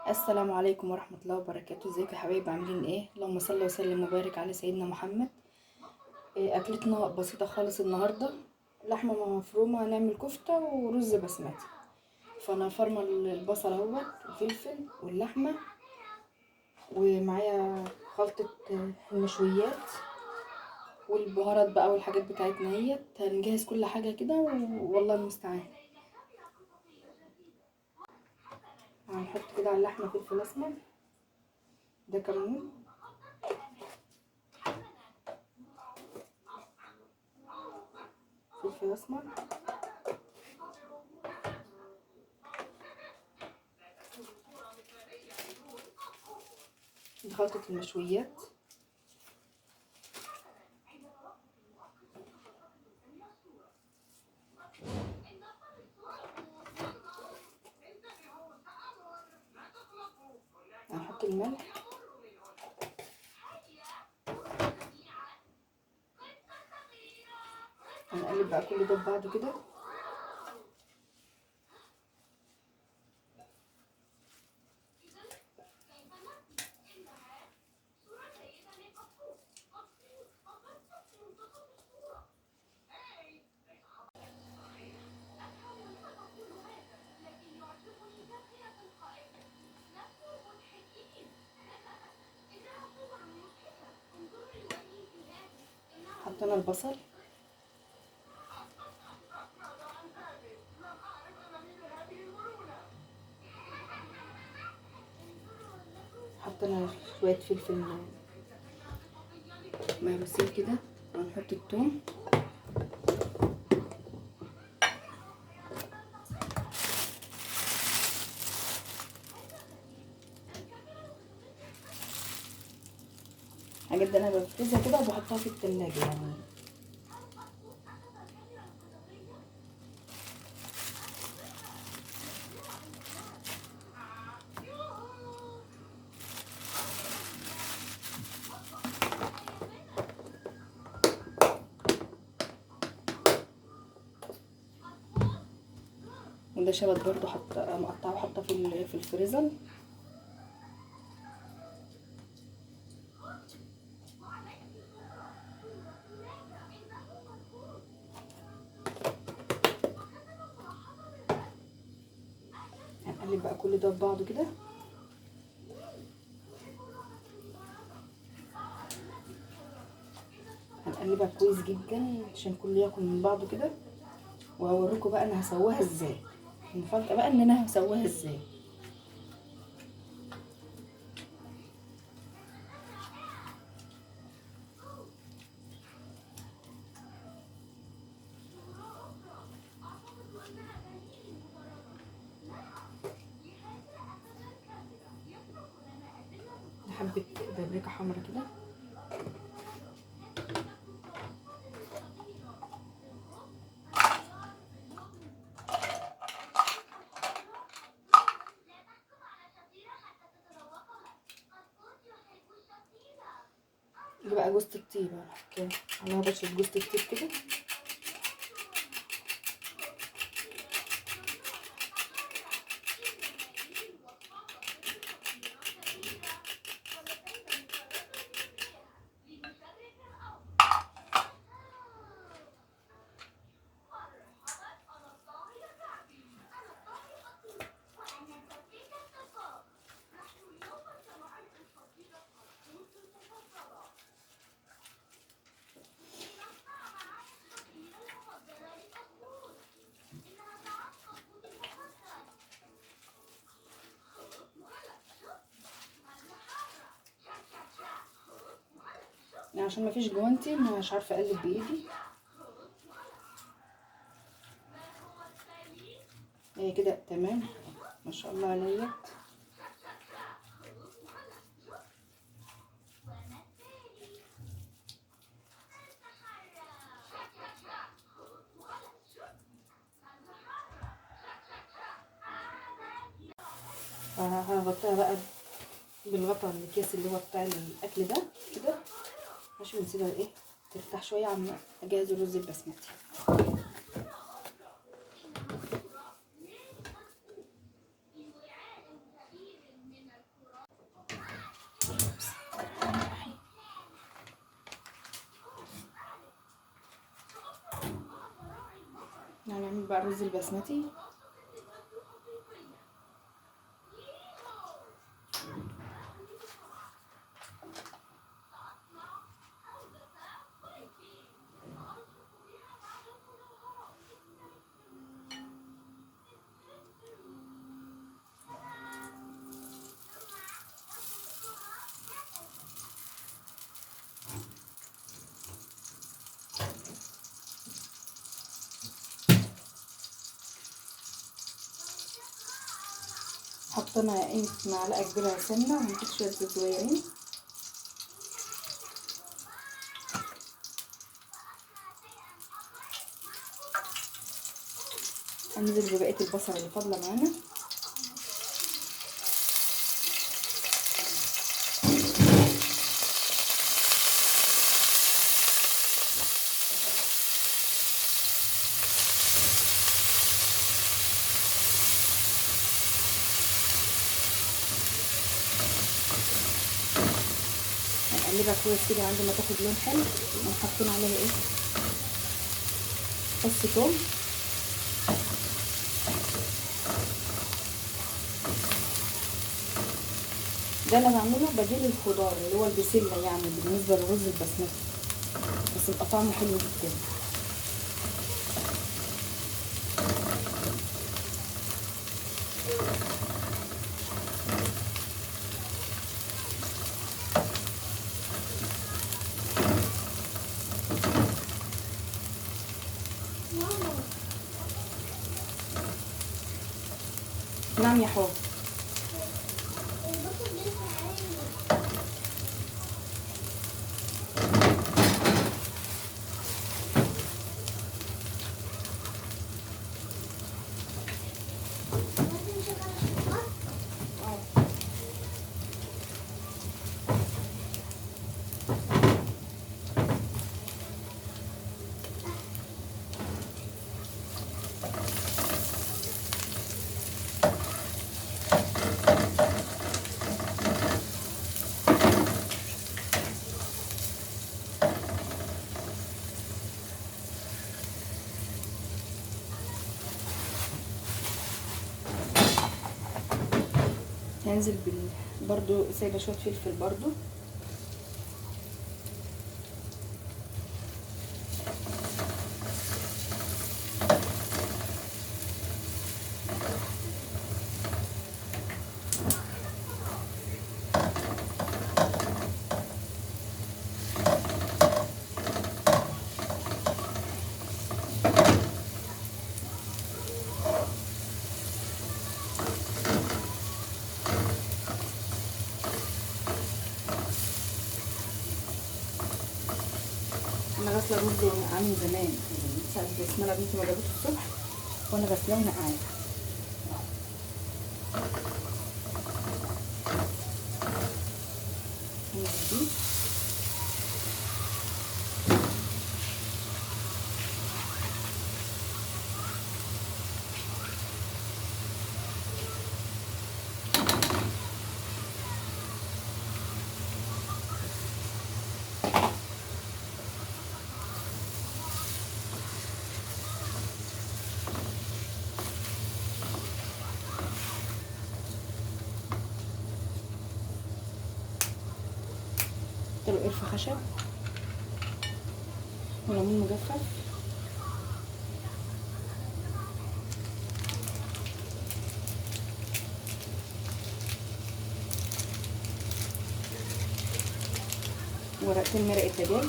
السلام عليكم ورحمة الله وبركاته. ازيكم يا حبايبي؟ عاملين ايه؟ اللهم صل وسلم وبارك على سيدنا محمد. اكلتنا بسيطة خالص النهاردة، لحمة مفرومة، هنعمل كفتة ورز بسمتي. فانا فرمة البصل اهوت وفلفل واللحمة، ومعايا خلطة المشويات والبهارات بقى والحاجات بتاعتنا اهيت. هنجهز كل حاجة كده والله المستعان. هنحط كده على اللحمة فلفل اسمر، ده كمون، فلفل اسمر، دي خلطة المشويات، هنحط الملح، هنقلب بقى كل ده ببعضه كده. حطينا البصل، حطينا شوية فلفل مهروسين كده، وهنحط الثوم، الحاجات دي انا بفرزها كده وبحطها في التلاجة يعني. وده شبت برضو مقطعه وحاطه في الفريزر. هنقلب بقى كل ده في بعضه كده. هنقلبها كويس جدا عشان كله ياكل من بعضه كده، وهوريكم بقى انا هسواها ازاي. المفاجأة بقى ان انا هسواها ازاي. حبة بابريكا حمرا كده، دي بقى جوزة الطيب، هنحط عليها بشرة جوزة الطيب كده. يعني عشان ما فيش جوانتي مش عارفه اقلب بايدي. هي كده تمام، ما شاء الله عليا. هغطيها بقى بالغطا الكيس اللي هو بتاع الاكل ده كده، ماشي، ونسيبها ايه ترتاح شويه عم اجهز الرز البسمتي. هنزل بقى الرز البسمتي. حطينا معلقه كبيره سمنه ونحط شويه زيت صغيرين. هننزل ببقيه البصل اللي فاضله معانا. هنقلبها كويس كده عند ما تاخد لون حلو. ونحطين عليها ايه، فص توم، ده انا بعمله بديل الخضار اللي هو البسله يعني بالنسبه للرز البسمتي، بس يبقى طعمه حلو جدا. نعم يا حب. هنزل برضو سايبه شويه فلفل برضو. انا غاسله الرز عامل زمان يعني ساعه بسمله بنتي ما جابته الصبح وانا غاسلاه ونقعاه. له قرفه خشب وليمون مجفف ورقتين مرقه دجاج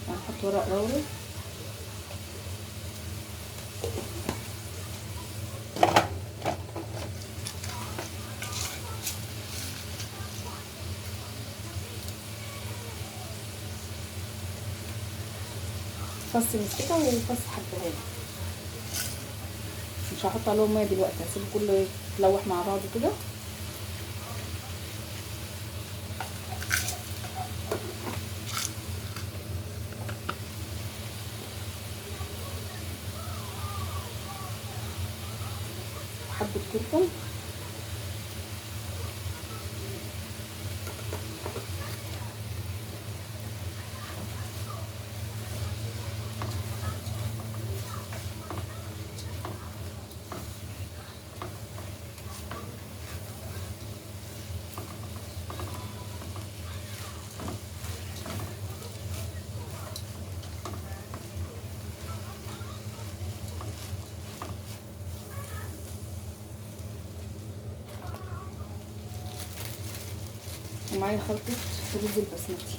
هنحط ورق لوري فص مستكه وفص حبهان. مش هحط عليهم ميه دلوقتي، هسيبه كله يتلوح مع بعضه كده. حبه كركم، ومعايا خلطه رز البسمتي.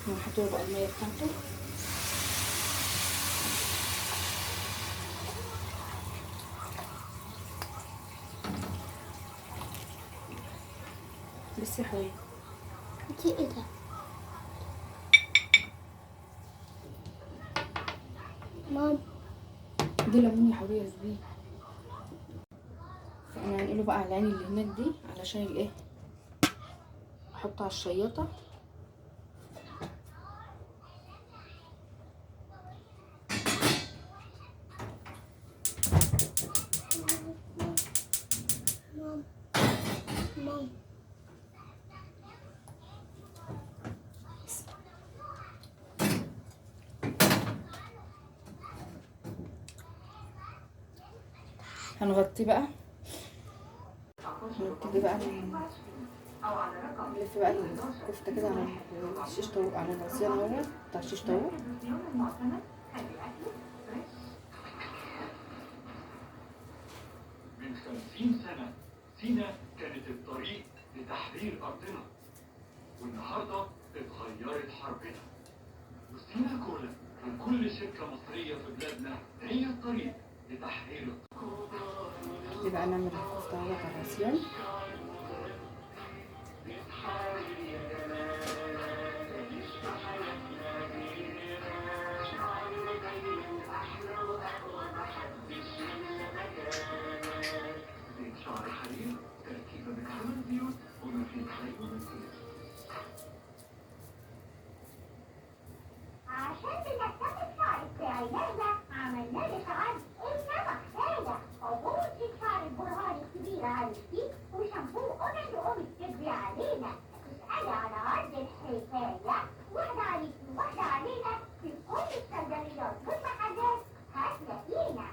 ونحط له بقى الميه بتاعته. بس يا حبيبي انتي ايه ده؟ مام دي ليمون يا حبيبي يا زبيب. فانا هنقله بقى على العين اللي هناك دي علشان الايه احطه على الشياطه. مام هنغطيه بقى، هنبتدي بقى نلف بقى الكفته كده على الشيش طاووق، على العصيان اهوت بتاع الشيش طاووق. من 50 سنة سينا كانت الطريق لتحرير أرضنا، والنهاردة اتغيرت حربنا، وسينا كولا وكل شركة مصرية في بلادنا هي الطريق لتحرير. دي بقى نعمل الكفته اهوت على العصيان. شعر حرير تركيبة من 5 زيوت ومفيد حي ومفيد. عشان بنكتب الشعر بتاعي نازلة عملنا لك عرض إنما محتاجة عبوة شعر البرهان الكبيرة على الستيك وشامبو أوميد وأوميد تجري علينا. اسألي على عرض الحكاية، واحدة عليكي وواحدة علينا في كل الصيدليات والمحلات هتلاقينا.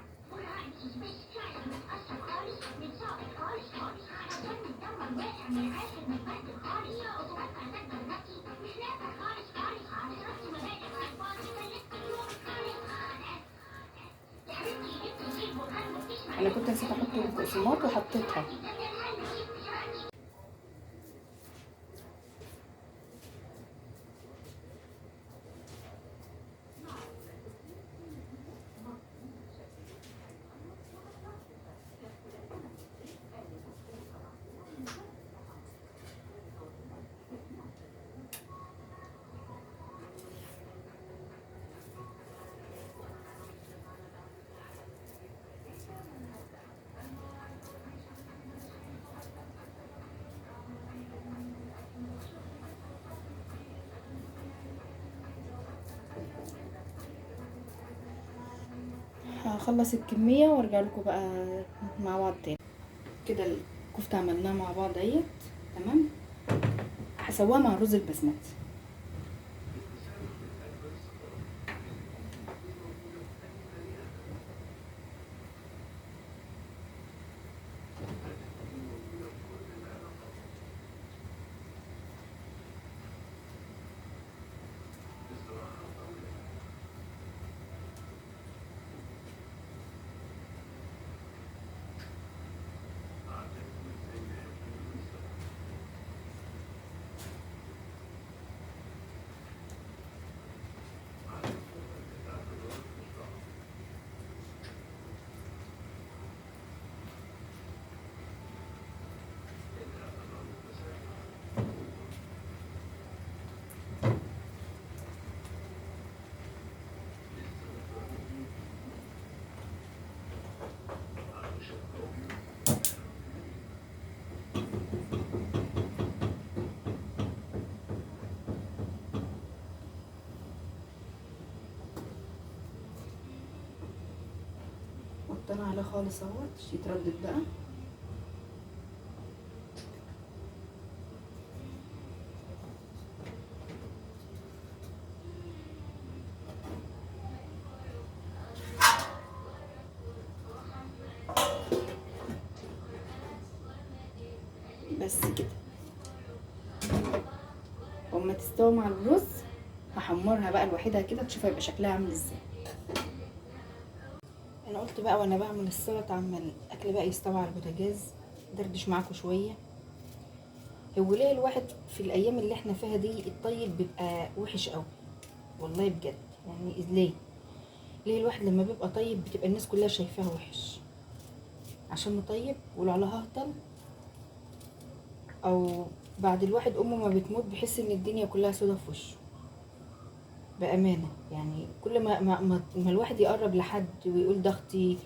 انا كنت نسيت احط البقسماط وحطيتها. هخلص الكميه وارجع لكم بقى مع بعض تاني. كده الكفته عملناها مع بعض اهيت تمام. هسويها مع الرز البسمتي. حطينا عليه خالص اهوت يتردد بقى. بس كده. واما تستوي مع الرز هحمرها بقى لوحدها كده تشوفها يبقى شكلها عامل ازاي. انا قلت بقى وانا بعمل السلطه عما الاكل بقى يستوي على البوتاجاز دردش معاكم شويه. هو ليه الواحد في الايام اللي احنا فيها دي الطيب بيبقى وحش قوي والله بجد؟ يعني ليه الواحد لما بيبقى طيب بتبقى الناس كلها شايفاه وحش عشان طيب؟ ولو على ههطل او بعد الواحد امه ما بتموت بيحس ان الدنيا كلها سودا في وشه بامانه. يعني كل ما الواحد يقرب لحد ويقول ده اختي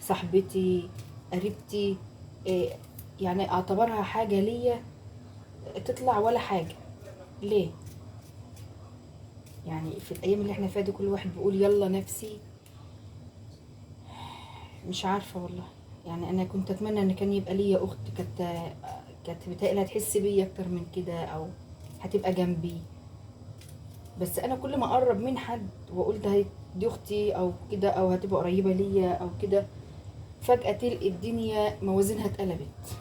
صاحبتي قريبتي إيه، يعني اعتبرها حاجه ليا تطلع ولا حاجه. ليه؟ يعني في الايام اللي احنا فيها دي كل واحد بيقول يلا نفسي. مش عارفه والله. يعني انا كنت اتمنى ان كان يبقى ليا اخت كانت بتقلها تحس بيا اكتر من كده او هتبقى جنبي. بس انا كل ما اقرب من حد واقول دي اختي او كده او هتبقى قريبه ليا او كده فجاه تلقي الدنيا موازينها اتقلبت.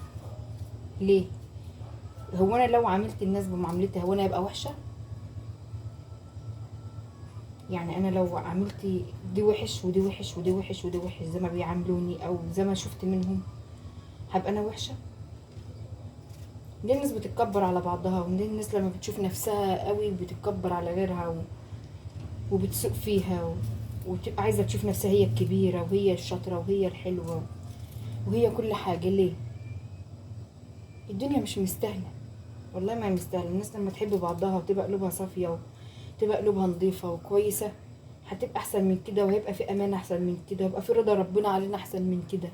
ليه؟ هو انا لو عاملت الناس بمعاملتها هو انا ابقى وحشه؟ يعني انا لو عملت دي وحش ودي وحش ودي وحش ودي وحش زي ما بيعاملوني او زي ما شفت منهم هبقى انا وحشه؟ ليه الناس بتتكبر على بعضها؟ وليه الناس لما بتشوف نفسها قوي بتتكبر على غيرها وبتسوق فيها وتبقى عايزه تشوف نفسها هي الكبيره وهي الشاطره وهي الحلوه وهي كل حاجه؟ ليه؟ الدنيا مش مستاهله والله ما مستاهله. الناس لما تحب بعضها وتبقى قلوبها صافيه وتبقى قلوبها نظيفه وكويسه هتبقى احسن من كده وهيبقى في امان احسن من كده ويبقى في رضا ربنا علينا احسن من كده.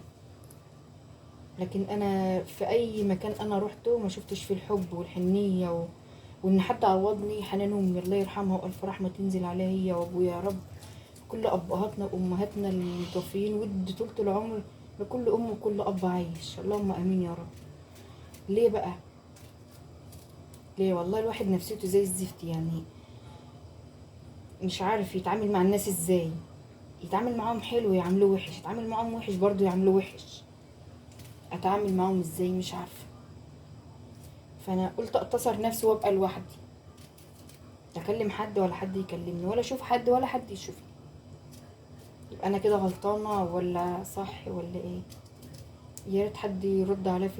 لكن انا في اي مكان انا روحته ما شفتش فيه الحب والحنيه وان حد عوضني. حنان امي الله يرحمها والف رحمه تنزل عليها هي وابويا يا رب. كل ابهاتنا وامهاتنا المتوفيين ودي طولة العمر لكل ام وكل اب عايش. اللهم امين يا رب. ليه بقى؟ ليه والله الواحد نفسيته زي الزفت. يعني مش عارف يتعامل مع الناس ازاي. يتعامل معاهم حلو يعاملوه وحش، يتعامل معاهم وحش برضو يعاملوه وحش. اتعامل معاهم ازاي؟ مش عارفه. فانا قلت اقتصر نفسي وابقى لوحدي، لا اكلم حد ولا حد يكلمني ولا اشوف حد ولا حد يشوفني. يبقى انا كده غلطانه ولا صح ولا ايه؟ يا ريت حد يرد عليا في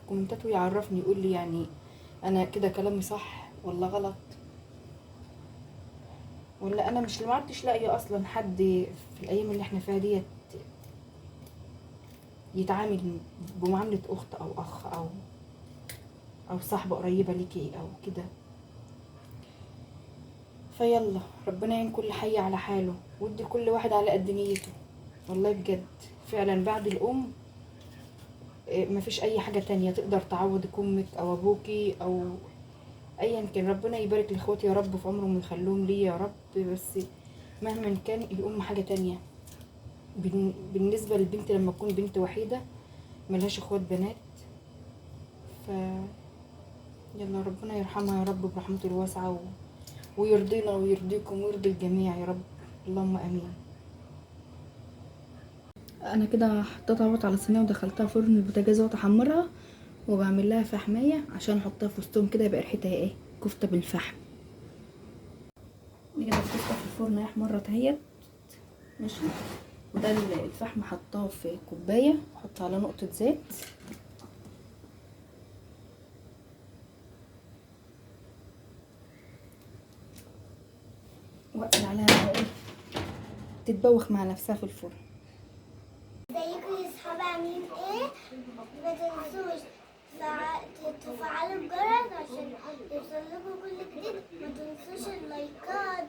الكومنتات ويعرفني يقول لي يعني انا كده كلامي صح ولا غلط، ولا انا مش معدتش لاقيه اصلا حد في الايام اللي احنا فيها ديت يتعامل بمعامله اخت او اخ او صاحبه قريبه ليكي او كده. فيلا ربنا يعين كل حي على حاله ويدي كل واحد على قد نيته. والله بجد فعلا بعد الام مفيش اي حاجه تانية تقدر تعوضك امك او ابوكي او ايا كان. ربنا يبارك لاخواتي يا رب في عمرهم ويخليهم لي يا رب. بس مهما كان الام حاجه تانية. بالنسبه للبنت لما تكون بنت وحيده ملهاش اخوات بنات يلا ربنا يرحمها يا رب برحمته الواسعة ويرضينا ويرضيكم ويرضي الجميع يا رب، اللهم امين. انا كده حطيتها اهوت على صينيه ودخلتها فرن البوتاجاز اهوت احمرها، وبعمل لها فحمايه عشان احطها في وسطهم كده يبقى ريحتها ايه، كفته بالفحم. دي كده الكفته في الفرن اهي احمرت اهيت، ماشي. وده الفحم حطاه في كوبايه، احط على نقطه زيت، واقفل عليها بقى ايه تتبوخ مع نفسها في الفرن. ازيكم يا صحابي عاملين ايه؟ ما تنسوش تفعلوا الجرس عشان يوصلكوا كل جديد. ما تنسوش اللايكات.